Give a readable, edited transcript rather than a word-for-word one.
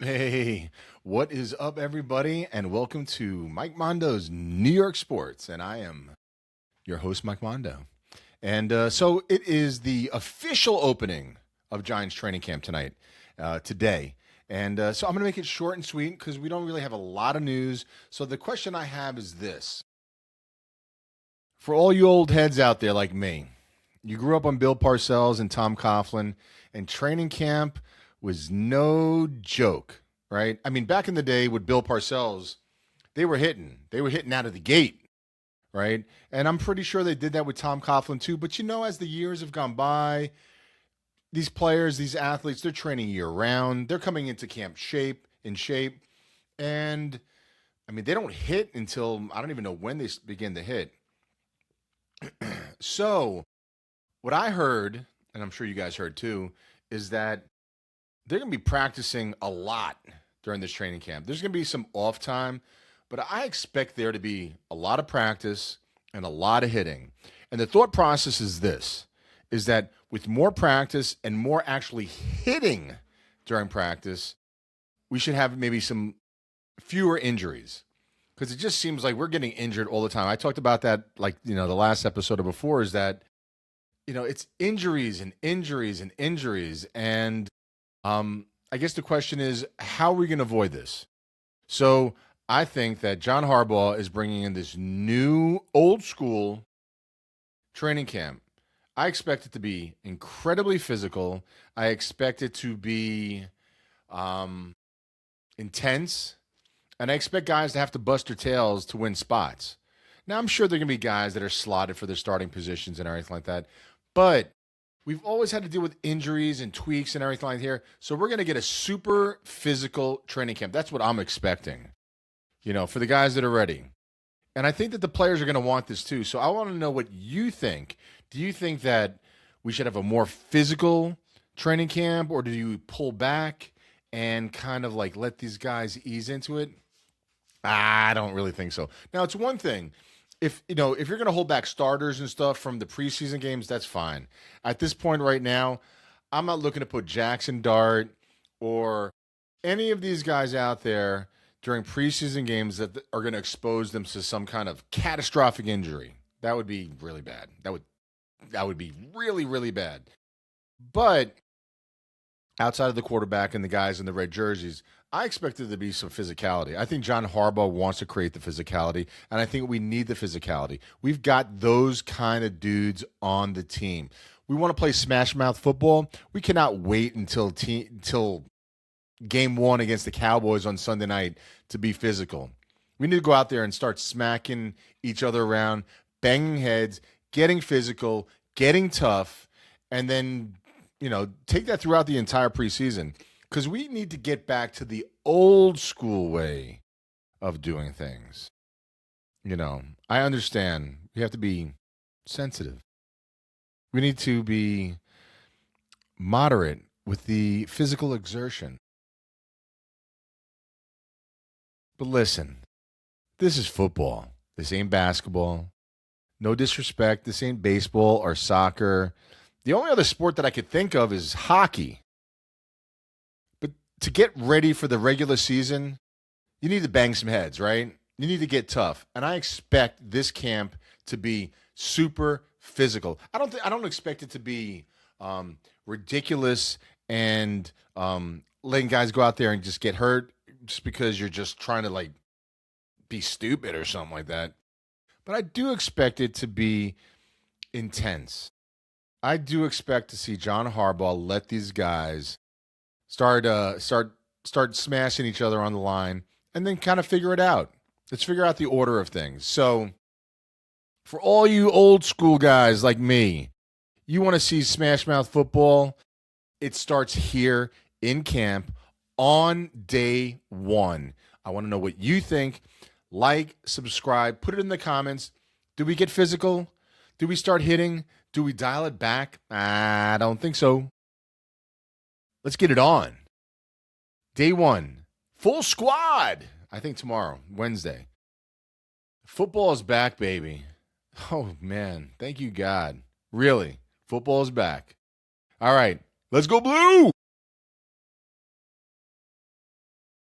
Hey, what is up, everybody? And welcome to Mike Mondo's New York Sports. And I am your host, Mike Mondo. And so it is the official opening of Giants training camp today. And so I'm going to make it short and sweet because we don't really have a lot of news. So the question I have is this: for all you old heads out there like me, you grew up on Bill Parcells and Tom Coughlin, and training camp was no joke, right? I mean, back in the day with Bill Parcells, they were hitting. They were hitting out of the gate, right? And I'm pretty sure they did that with Tom Coughlin too. But as the years have gone by, these players, these athletes, they're training year round. They're coming into camp in shape. And I mean, they don't hit until I don't even know when they begin to hit. So, what I heard, and I'm sure you guys heard too, is that they're going to be practicing a lot during this training camp. There's going to be some off time, but I expect there to be a lot of practice and a lot of hitting. And the thought process is this: is that with more practice and more actually hitting during practice, we should have maybe some fewer injuries, because it just seems like we're getting injured all the time. I talked about that, like, the last episode or before, is that, it's injuries and injuries and injuries. And I guess the question is, how are we going to avoid this? So I think that John Harbaugh is bringing in this new old school training camp. I expect it to be incredibly physical. I expect it to be um, intense. And I expect guys to have to bust their tails to win spots. Now, I'm sure there are going to be guys that are slotted for their starting positions and everything like that. But we've always had to deal with injuries and tweaks and everything like here. So we're going to get a super physical training camp. That's what I'm expecting, for the guys that are ready. And I think that the players are going to want this too. So I want to know what you think. Do you think that we should have a more physical training camp, or do you pull back and kind of like let these guys ease into it? I don't really think so. Now, it's one thing if you're going to hold back starters and stuff from the preseason games, that's fine. At this point right now, I'm not looking to put Jackson Dart or any of these guys out there during preseason games that are going to expose them to some kind of catastrophic injury. That would be really bad. That would be really, really bad. But outside of the quarterback and the guys in the red jerseys, I expect there to be some physicality. I think John Harbaugh wants to create the physicality, and I think we need the physicality. We've got those kind of dudes on the team. We want to play smash mouth football. We cannot wait until game one against the Cowboys on Sunday night to be physical. We need to go out there and start smacking each other around, banging heads, getting physical, getting tough, and then take that throughout the entire preseason, because we need to get back to the old school way of doing things. I understand we have to be sensitive. We need to be moderate with the physical exertion. But listen, this is football. This ain't basketball. No disrespect. This ain't baseball or soccer. The only other sport that I could think of is hockey. But to get ready for the regular season, you need to bang some heads, right? You need to get tough. And I expect this camp to be super physical. I don't expect it to be ridiculous and letting guys go out there and just get hurt just because you're just trying to like be stupid or something like that. But I do expect it to be intense. I do expect to see John Harbaugh let these guys start smashing each other on the line, and then kind of figure it out. Let's figure out the order of things. So, for all you old school guys like me, you want to see smash mouth football? It starts here in camp on day one. I want to know what you think. Like, subscribe, put it in the comments. Do we get physical? Do we start hitting? Do we dial it back? I don't think so. Let's get it on. Day one, full squad. I think tomorrow, Wednesday. Football is back, baby. Oh, man. Thank you, God. Really, football is back. All right, let's go blue.